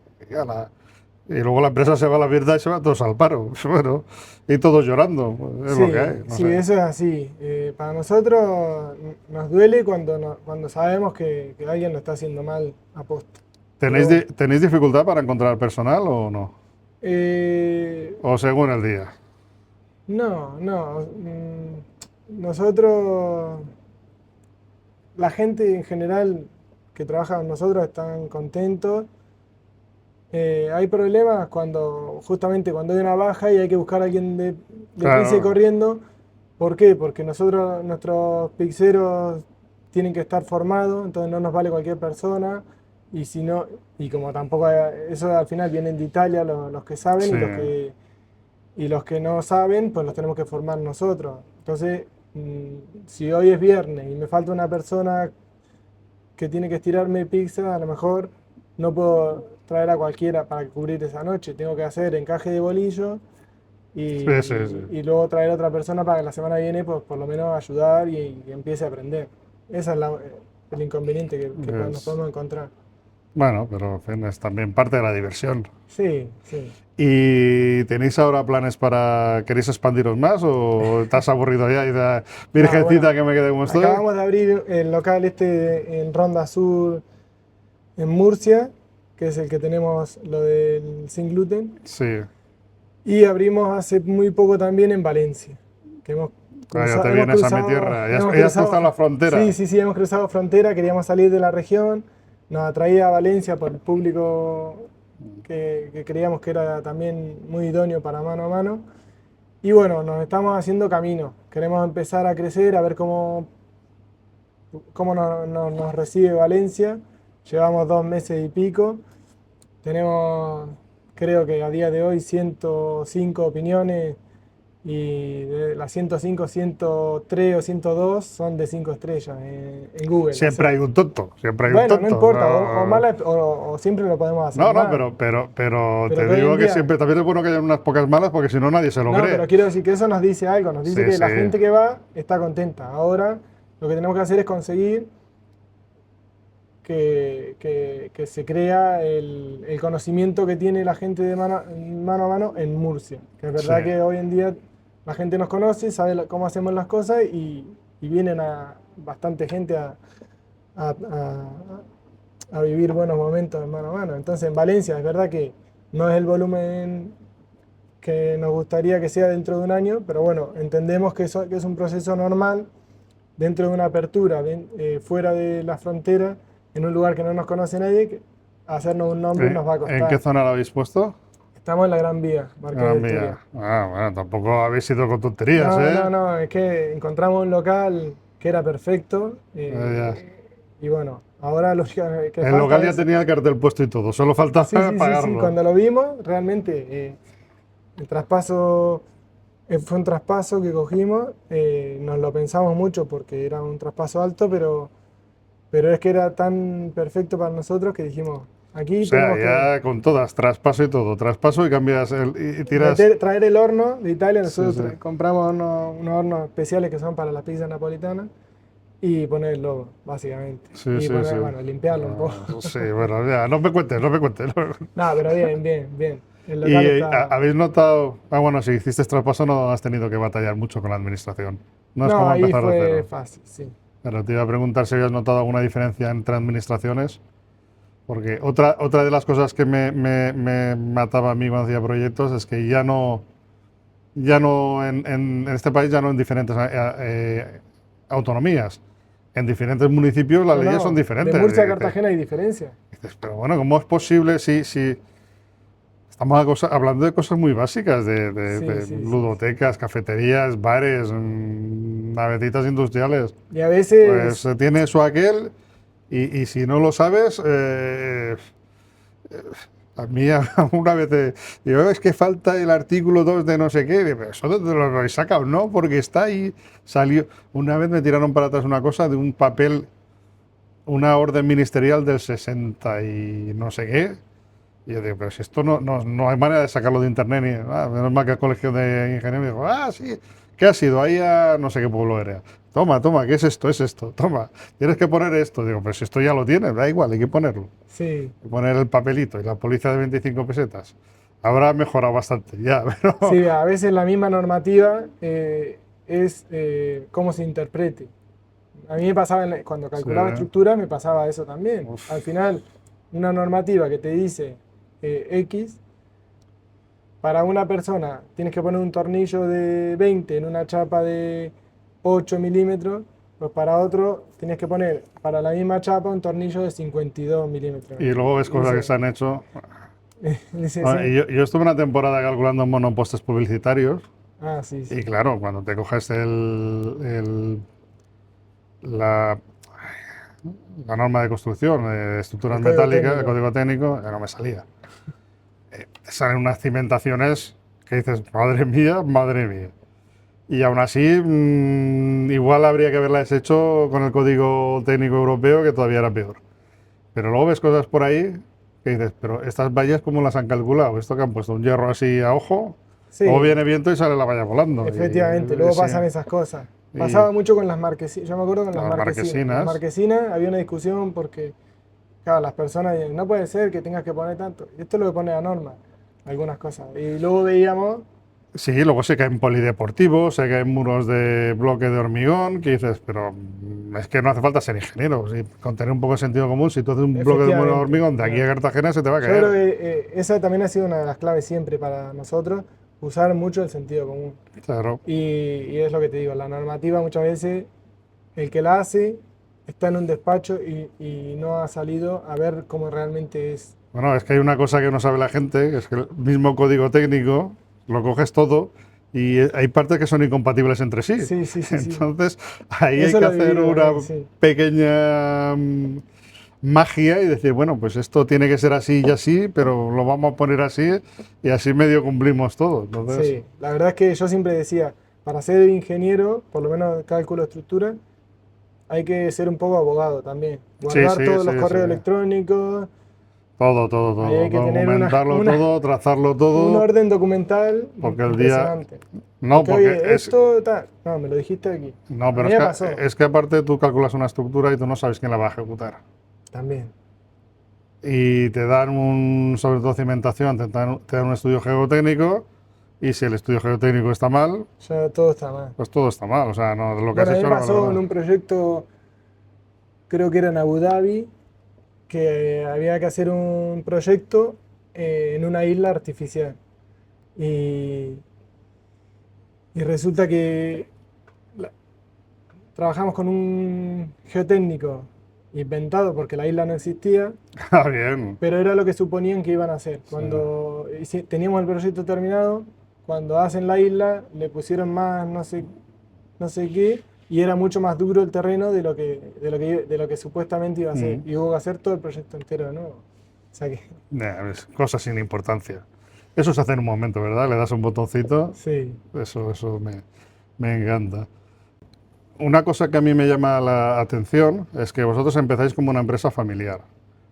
Y luego la empresa se va a la mierda y se va todos al paro. Bueno, y todos llorando. Pues es lo que Sí, hay, no sí, sé. eso es así. Para nosotros nos duele cuando, cuando sabemos que alguien lo está haciendo mal a posta. Pero bueno, ¿Tenéis dificultad para encontrar personal o no? eh, O según el día. no, no. Nosotros, la gente en general que trabaja con nosotros están contentos. Hay problemas cuando, justamente cuando hay una baja y hay que buscar a alguien de prisa y Claro, corriendo. ¿Por qué? Porque nosotros, nuestros pizzeros tienen que estar formados, entonces no nos vale cualquier persona. Y si no, y como tampoco eso al final vienen de Italia los que saben sí. y los que no saben, pues los tenemos que formar nosotros. Entonces, si hoy es viernes y me falta una persona que tiene que estirarme pizza, a lo mejor no puedo traer a cualquiera para cubrir esa noche. Tengo que hacer encaje de bolillo Sí, sí, sí. y luego traer a otra persona para que la semana que viene, pues por lo menos ayudar y empiece a aprender. Ese es el inconveniente nos Es, podemos encontrar. bueno, pero en fin, es también parte de la diversión. Sí, sí. ¿Y tenéis ahora planes para, queréis expandiros más o estás aburrido ya y dices, No, virgencita bueno, que me quede como estoy? acabamos de abrir el local este en Ronda Sur, en Murcia, que es el que tenemos lo del sin gluten. Sí, Y abrimos hace muy poco también en Valencia, que ya te vienes a mi tierra, ya has cruzado la sí, frontera. sí, sí, hemos cruzado frontera, queríamos salir de la región, nos atraía a Valencia por el público que creíamos que era también muy idóneo para mano a mano. Y bueno, nos estamos haciendo camino, queremos empezar a crecer, a ver cómo nos recibe Valencia. Llevamos 2 meses y pico. Tenemos, creo que a día de hoy, 105 opiniones y de las 105, 103 o 102 son de 5 estrellas en Google. O Siempre sea, hay un tonto, siempre hay un bueno, no tonto. importa, o No, mala, o siempre lo podemos hacer no, no, mal. pero Pero te que hoy en digo que día, siempre también es bueno que haya unas pocas malas porque si no nadie se lo no, pero cree. quiero decir que eso nos dice algo, nos dice Sí, que sí, la gente que va está contenta. Ahora lo que tenemos que hacer es conseguir que se crea el conocimiento que tiene la gente de mano a mano en Murcia. Que es sí. verdad que hoy en día la gente nos conoce, sabe cómo hacemos las cosas y vienen bastante gente a a vivir buenos momentos mano a mano. Entonces en Valencia es verdad que no es el volumen que nos gustaría que sea dentro de un año, pero bueno, entendemos que es un proceso normal dentro de una apertura fuera de la frontera, en un lugar que no nos conoce nadie, que hacernos un nombre nos va a ¿En qué costar. zona lo habéis puesto? Estamos en la Gran Vía, Marqués Gran del Vía. Turia. Ah, bueno, tampoco habéis ido con tonterías, No, ¿eh? no, no, es que encontramos un local que era perfecto Ya. y bueno, ahora lo que El local falta ya es... tenía el cartel puesto y todo, solo faltaba Sí, sí, sí, sí, pagarlo. cuando lo vimos, realmente el traspaso fue un traspaso que cogimos, nos lo pensamos mucho porque era un traspaso alto, pero es que era tan perfecto para nosotros que dijimos, O aquí sea, tenemos que ya con todas, traspaso y todo, traspaso y cambias y tiras. traer el horno de Italia, Sí, nosotros sí. compramos unos hornos especiales que son para las pizzas napolitanas y poner el logo, básicamente. Sí, Y sí, sí. poner, bueno, limpiarlo un poco. Ah, sí, bueno, ya, no me cuentes, no me cuentes. No, pero bien, bien, bien. El Y local está... habéis notado, bueno, si hiciste traspaso no has tenido que batallar mucho con la administración. No es No, como ahí empezar de fue cero. fácil, sí. Pero te iba a preguntar si habías notado alguna diferencia entre administraciones, porque otra de las cosas que me mataba a mí cuando hacía proyectos es que ya no en este país, ya no en diferentes autonomías, en diferentes municipios las No, leyes son no, de diferentes. Murcia a Y dices, Cartagena hay diferencia. pero bueno, ¿cómo es posible si estamos hablando de cosas muy básicas, Sí, de sí, sí. ludotecas, cafeterías, bares, navecitas industriales? Y a Pues veces, tiene eso aquel y si no lo sabes, a mí una vez digo, es que falta el artículo 2 de no sé qué. Digo, eso dónde lo habéis sacado, no, porque está ahí, salió. Una vez me tiraron para atrás una cosa de un papel, una orden ministerial del 60 y no sé qué. Y yo digo, pero si esto no hay manera de sacarlo de internet, ni, menos mal que el colegio de ingenieros dijo, sí, ¿qué ha sido? Ahí a no sé qué pueblo era. Toma, toma, ¿qué es esto? Es esto, toma, tienes que poner esto. Digo, pero si esto ya lo tienes, da igual, hay que ponerlo. sí, Hay que poner el papelito y la policía de 25 pesetas. Habrá mejorado bastante, ya, pero sí, a veces la misma normativa es cómo se interprete. A mí me pasaba, cuando sí, calculaba estructuras, me pasaba eso también. Al uf. final, una normativa que te dice X, para una persona tienes que poner un tornillo de 20 en una chapa de 8 milímetros, pues para otro tienes que poner para la misma chapa un tornillo de 52 milímetros. Y luego ves Y cosas que dice, se han hecho. dice, Bueno, y sí, yo estuve una temporada calculando monopostes publicitarios sí, y sí. claro, cuando te coges la, la norma de construcción, de estructuras El código metálicas, el técnico. código técnico, ya no me salía. Te salen unas cimentaciones que dices, madre mía, madre mía. Y aún así, igual habría que haberlas hecho con el código técnico europeo, que todavía era peor. Pero luego ves cosas por ahí que dices, pero estas vallas, ¿cómo las han calculado? Esto que han puesto un hierro así a ojo, luego Sí, viene viento y sale la valla volando. efectivamente, luego Sí, pasan esas cosas. y Pasaba mucho con las marquesinas, yo me acuerdo con las las marquesinas. Las marquesinas, marquesinas había una discusión porque, claro, las personas decían, no puede ser que tengas que poner tanto. Esto es lo que pone la norma, algunas cosas. Y luego veíamos, sí, luego se caen polideportivos, se caen muros de bloque de hormigón, que dices, pero es que no hace falta ser ingeniero, con tener un poco de sentido común, si tú haces un bloque de muro de efectivamente, hormigón de aquí a Cartagena se te va a yo creo caer. que esa también ha sido una de las claves siempre para nosotros, usar mucho el sentido común. Claro. Y es lo que te digo, la normativa muchas veces, el que la hace está en un despacho y no ha salido a ver cómo realmente es. Bueno, es que hay una cosa que no sabe la gente, que es que el mismo código técnico lo coges todo y hay partes que son incompatibles entre sí. Sí, sí, sí, sí. Entonces, ahí hay Eso que lo he hacer vivido una también, sí. pequeña magia y decir, bueno, pues esto tiene que ser así y así, pero lo vamos a poner así y así medio cumplimos todo. Entonces, Sí, la verdad es que yo siempre decía, para ser ingeniero, por lo menos cálculo de estructura, hay que ser un poco abogado también. sí, Guardar sí, todos los sí, sí. correos electrónicos, Todo, todo, ahí hay todo. que tener Documentarlo todo, trazarlo un todo, orden documental porque el día... impresionante. No, Porque, porque oye, esto tal. No, me lo dijiste aquí. No, A pero mí me pasó es que aparte tú calculas una estructura y tú no sabes quién la va a ejecutar. también. Y te dan sobre todo cimentación, te dan un estudio geotécnico y si el estudio geotécnico está mal, Ya todo está mal. pues todo está mal. O sea, lo que has Bueno, a mí me hecho no vale pasó en nada. un proyecto, creo que era en Abu Dhabi, que había que hacer un proyecto en una isla artificial. Y, y resulta que la- trabajamos con un geotécnico inventado porque la isla no existía, Ah, bien. pero era lo que suponían que iban a hacer. Sí. Cuando teníamos el proyecto terminado, cuando hacen la isla, le pusieron más no sé qué, y era mucho más duro el terreno de lo que supuestamente iba a ser. Mm. Y hubo que hacer todo el proyecto entero de nuevo. O sea que, Ves, cosas sin importancia. Eso se hace en un momento, ¿verdad? Le das un botoncito. sí, Eso me encanta. Una cosa que a mí me llama la atención es que vosotros empezáis como una empresa familiar,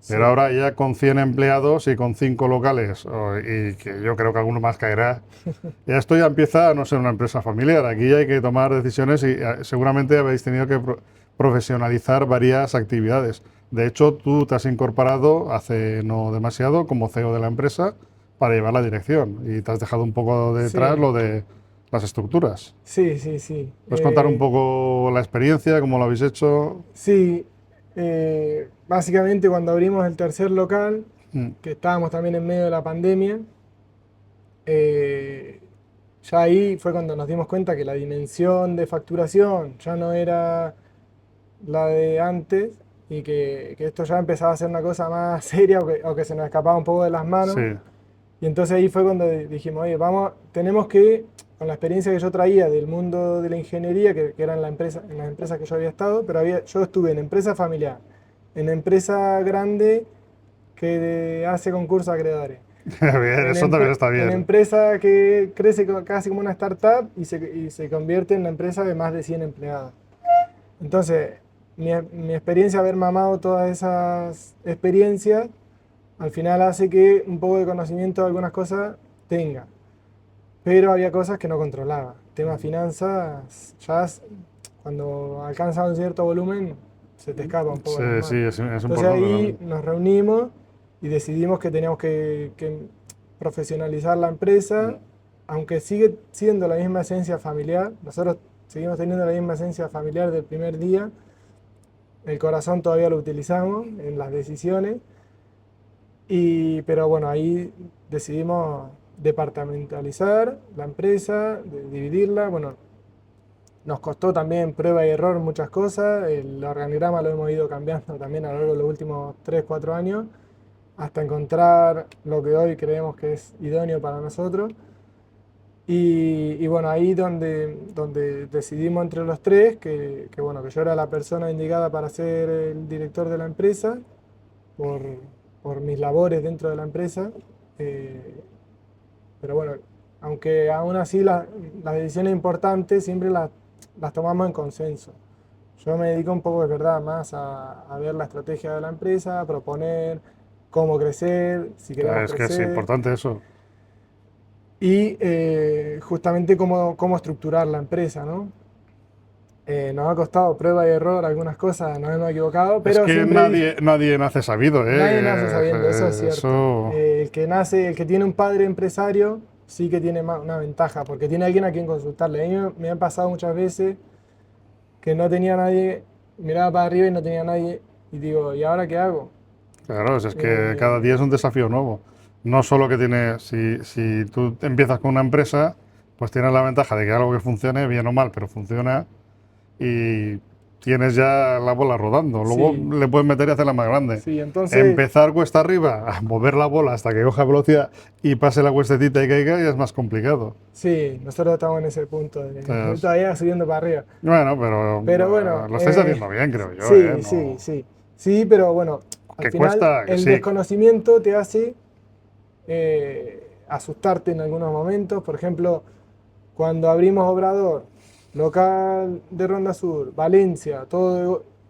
pero sí, ahora ya con 100 empleados y con 5 locales, y que yo creo que alguno más caerá, ya esto ya empieza a no ser una empresa familiar. Aquí hay que tomar decisiones y seguramente habéis tenido que profesionalizar varias actividades. De hecho, tú te has incorporado hace no demasiado como CEO de la empresa para llevar la dirección y te has dejado un poco detrás sí, lo de las estructuras. sí, sí, sí. ¿Puedes contar un poco la experiencia, cómo lo habéis hecho? Sí, básicamente cuando abrimos el tercer local, Mm. que estábamos también en medio de la pandemia, eh, ya ahí fue cuando nos dimos cuenta que la dimensión de facturación ya no era la de antes y que esto ya empezaba a ser una cosa más seria o que se nos escapaba un poco de las manos. Sí, Y entonces ahí fue cuando dijimos, oye, vamos, tenemos que, con la experiencia que yo traía del mundo de la ingeniería, que era en las empresas que yo había estado, pero yo estuve en empresa familiar, en empresa grande que hace concursos a acreedores, bien, eso también está en bien. empresa que crece casi como una startup y se convierte en una empresa de más de 100 empleados. Entonces, mi experiencia, haber mamado todas esas experiencias, al final hace que un poco de conocimiento de algunas cosas tenga, pero había cosas que no controlaba. Tema finanzas, cuando alcanza un cierto volumen, se te escapa un poco Sí, de las sí, manos. es Entonces importante ahí también. nos reunimos y decidimos que teníamos que profesionalizar la empresa, aunque sigue siendo la misma esencia familiar. Nosotros seguimos teniendo la misma esencia familiar del primer día. El corazón todavía lo utilizamos en las decisiones. Pero bueno, ahí decidimos departamentalizar la empresa, dividirla. Bueno, nos costó también prueba y error muchas cosas. El organigrama lo hemos ido cambiando también a lo largo de los últimos 3 4 años, hasta encontrar lo que hoy creemos que es idóneo para nosotros. Y bueno, ahí donde decidimos entre los tres que bueno, que yo era la persona indicada para ser el director de la empresa por, por mis labores dentro de la empresa. eh, pero bueno, aunque aún así las decisiones importantes siempre las tomamos en consenso. Yo me dedico un poco, es verdad, más a ver la estrategia de la empresa, a proponer cómo crecer, si queremos Es que es crecer, importante eso. y justamente cómo estructurar la empresa, ¿no? Nos ha costado prueba y error algunas cosas, nos hemos equivocado, Es pero que siempre nadie nace sabido, nadie nace ¿eh? sabiendo, eso es cierto. Eso, El que tiene un padre empresario, sí que tiene una ventaja, porque tiene alguien a quien consultarle. A mí me han pasado muchas veces que no tenía nadie, miraba para arriba y no tenía nadie, y digo, ¿y ahora qué hago? claro, es que cada día Eh, es un desafío nuevo. No solo que tiene, si tú empiezas con una empresa, pues tienes la ventaja de que algo que funcione, bien o mal, pero funciona y tienes ya la bola rodando. Luego sí, le puedes meter y hacerla más grande. sí, entonces, Empezar cuesta arriba, a mover la bola hasta que coja velocidad y pase la cuestecita y caiga, ya es más complicado. sí, nosotros estamos en ese punto, Entonces, todavía subiendo para arriba. bueno, pero Pero bueno, lo estáis haciendo bien, creo yo, ¿eh? sí, sí, No, sí. Sí, pero bueno, al que final cuesta, que el sí. desconocimiento te hace asustarte en algunos momentos. Por ejemplo, cuando abrimos Obrador, local de Ronda Sur, Valencia,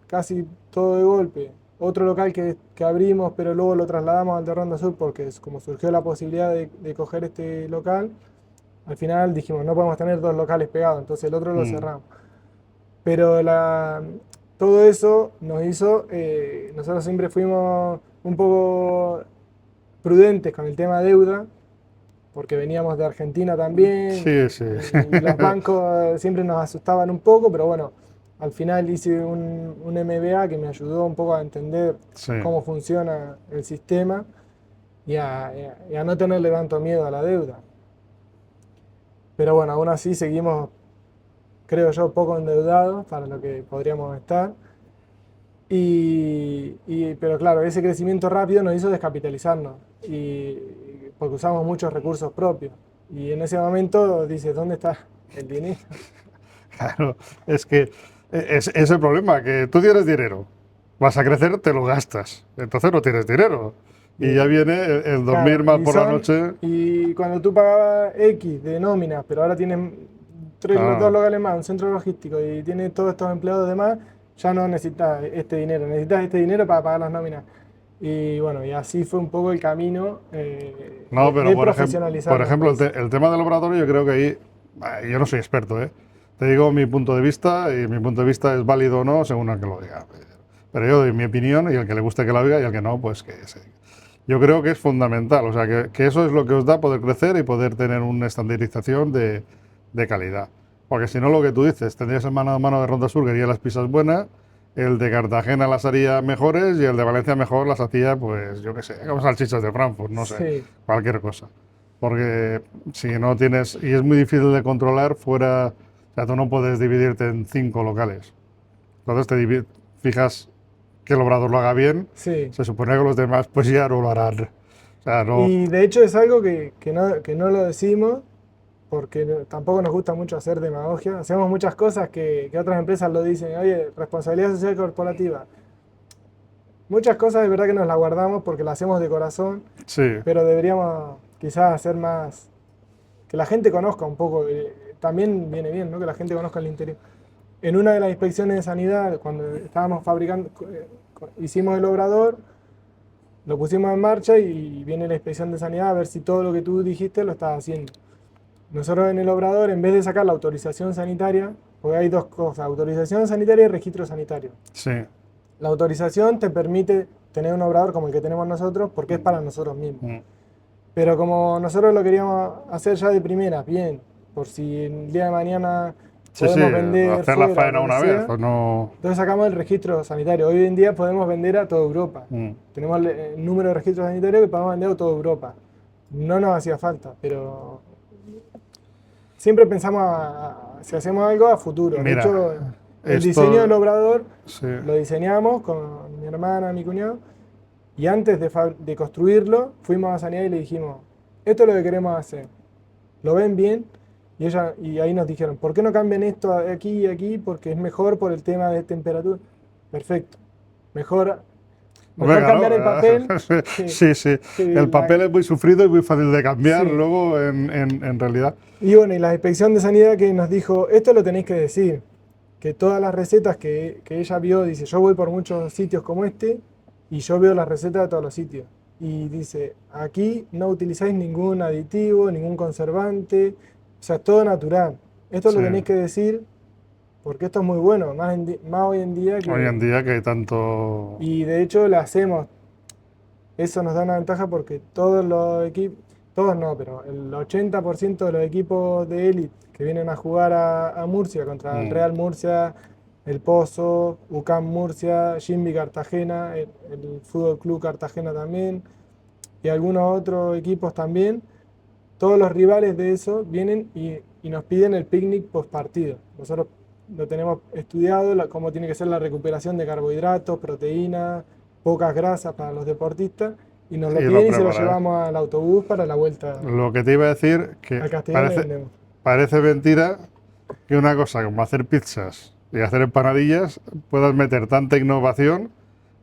casi todo de golpe. Otro local que abrimos, pero luego lo trasladamos al de Ronda Sur porque como surgió la posibilidad de coger este local, al final dijimos, no podemos tener dos locales pegados, entonces el otro lo Mm. cerramos. Pero todo eso nos hizo, nosotros siempre fuimos un poco prudentes con el tema deuda, porque veníamos de Argentina también, Sí, sí. y los bancos siempre nos asustaban un poco, pero bueno, al final hice un MBA que me ayudó un poco a entender Sí. cómo funciona el sistema y a no tenerle tanto miedo a la deuda. Pero bueno, aún así seguimos, creo yo, poco endeudados para lo que podríamos estar. Pero claro, ese crecimiento rápido nos hizo descapitalizarnos, porque usamos muchos recursos propios. Y en ese momento dices, ¿dónde está el dinero? Claro, es que es el problema, que tú tienes dinero, vas a crecer, te lo gastas, entonces no tienes dinero. Y ya viene el dormir Claro, mal por la noche. y cuando tú pagabas X de nómina, pero ahora tienes dos Claro, locales más, un centro logístico y tienes todos estos empleados de más, ya no necesitas necesitas este dinero para pagar las nóminas. Y bueno, y así fue un poco el camino no, pero de por profesionalizarnos, ejemplo, pues. el tema del laboratorio, yo creo que ahí, yo no soy experto, ¿eh? Te digo mi punto de vista y mi punto de vista es válido o no según el que lo diga. Pero yo doy mi opinión y el que le guste que la diga y el que no, pues que se. Yo creo que es fundamental, o sea, que eso es lo que os da poder crecer y poder tener una estandarización de calidad. Porque si no, lo que tú dices, tendrías el mano a mano de Ronda Sur que haría las pizzas buenas, el de Cartagena las haría mejores y el de Valencia mejor las hacía, pues yo qué sé, como salchichas de Frankfurt, no sé, Sí, cualquier cosa. Porque si no tienes, y es muy difícil de controlar fuera, o sea, tú no puedes dividirte en 5 locales. Entonces fijas que el obrador lo haga bien, sí. se supone que los demás pues ya no lo harán. O sea, no. Y de hecho es algo que no lo decimos porque tampoco nos gusta mucho hacer demagogia. Hacemos muchas cosas que otras empresas lo dicen, oye, responsabilidad social corporativa. Muchas cosas de verdad que nos las guardamos porque las hacemos de corazón, Sí, pero deberíamos quizás hacer más, que la gente conozca un poco. También viene bien, ¿no? Que la gente conozca el interior. En una de las inspecciones de sanidad, cuando estábamos fabricando, hicimos el obrador, lo pusimos en marcha y viene la inspección de sanidad a ver si todo lo que tú dijiste lo estás haciendo. Nosotros en el obrador, en vez de sacar la autorización sanitaria, porque hay dos cosas, autorización sanitaria y registro sanitario. sí, La autorización te permite tener un obrador como el que tenemos nosotros porque es para nosotros mismos. mm, Pero como nosotros lo queríamos hacer ya de primera, bien, por si el día de mañana sí, sí, podemos vender hacer la fuera o faena lo que una vez, sea, pues no. entonces sacamos el registro sanitario. Hoy en día podemos vender a toda Europa. mm. Tenemos el número de registro sanitario que podemos vender a toda Europa. No nos hacía falta, pero siempre pensamos si hacemos algo a futuro. De Mira, hecho, el diseño del esto, obrador sí, lo diseñamos con mi hermana, mi cuñado, y antes de construirlo fuimos a Sanidad y le dijimos, esto es lo que queremos hacer. ¿Lo ven bien? Y ahí nos dijeron, ¿por qué no cambian esto aquí y aquí? Porque es mejor por el tema de temperatura. Perfecto. Mejor, hombre, mejor cambiar el claro, papel sí, sí, que el papel es muy sufrido y muy fácil de cambiar sí. luego en realidad. Y bueno, y la inspección de sanidad que nos dijo, esto lo tenéis que decir, que todas las recetas que ella vio, dice, yo voy por muchos sitios como este y yo veo las recetas de todos los sitios. Y dice, aquí no utilizáis ningún aditivo, ningún conservante, o sea, todo natural. Esto Sí. lo tenéis que decir porque esto es muy bueno, más hoy en día Hoy en que... día que hay tanto. Y de hecho lo hacemos. Eso nos da una ventaja porque todos los equipos, todos no, pero el 80% de los equipos de élite que vienen a jugar a Murcia contra el mm, Real Murcia, el Pozo, UCAM Murcia, Jimby Cartagena, el Fútbol Club Cartagena también y algunos otros equipos también, todos los rivales de eso vienen y nos piden el picnic post partido. Nosotros lo tenemos estudiado, cómo tiene que ser la recuperación de carbohidratos, proteínas, pocas grasas para los deportistas, y nos lo y lo piden y se lo preparáis. llevamos al autobús para la vuelta Lo que te iba a decir, que al Castellón le parece, vendemos. parece mentira que una cosa como hacer pizzas y hacer empanadillas puedas meter tanta innovación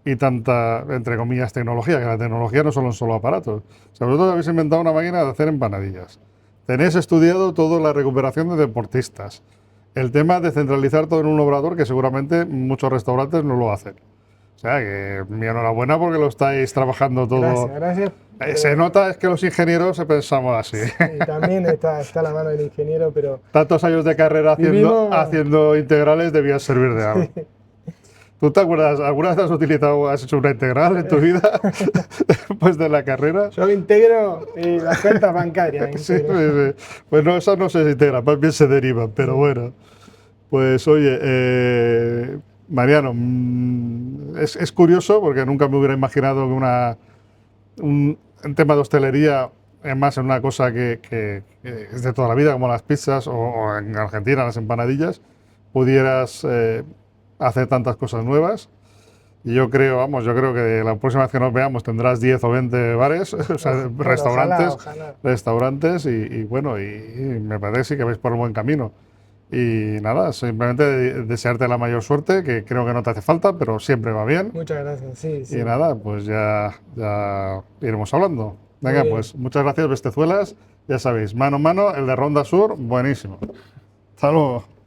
y tanta, entre comillas, tecnología, que la tecnología no son solo aparatos. O sea, vosotros habéis inventado una máquina de hacer empanadillas. Tenéis estudiado toda la recuperación de deportistas. El tema de centralizar todo en un obrador que seguramente muchos restaurantes no lo hacen. O sea, que mi enhorabuena porque lo estáis trabajando todo. Gracias, gracias. Se nota es que los ingenieros pensamos así. Y también está la mano del ingeniero, pero Tantos años de carrera vivimos... haciendo integrales debían servir de algo. ¿Tú te acuerdas? ¿Alguna vez has hecho una integral en tu vida después de la carrera? Yo integro las cuentas bancarias. Sí, sí, sí. Pues no, esas no se integran, más bien se derivan, pero bueno. Pues oye, Mariano, es curioso porque nunca me hubiera imaginado que un tema de hostelería, además en una cosa que es de toda la vida, como las pizzas o en Argentina las empanadillas, pudieras hacer tantas cosas nuevas. Y yo creo, vamos, yo creo que la próxima vez que nos veamos tendrás 10 o 20 bares, o sea, Bueno, restaurantes, ojalá. restaurantes y bueno, y me parece que sí que vais por el buen camino. Y nada, simplemente desearte la mayor suerte, que creo que no te hace falta, pero siempre va bien. Muchas gracias, sí, Y sí. nada, pues ya iremos hablando. Muy Venga, bien. pues muchas gracias, Bestezuelas. Ya sabéis, mano a mano, el de Ronda Sur, buenísimo. Hasta luego.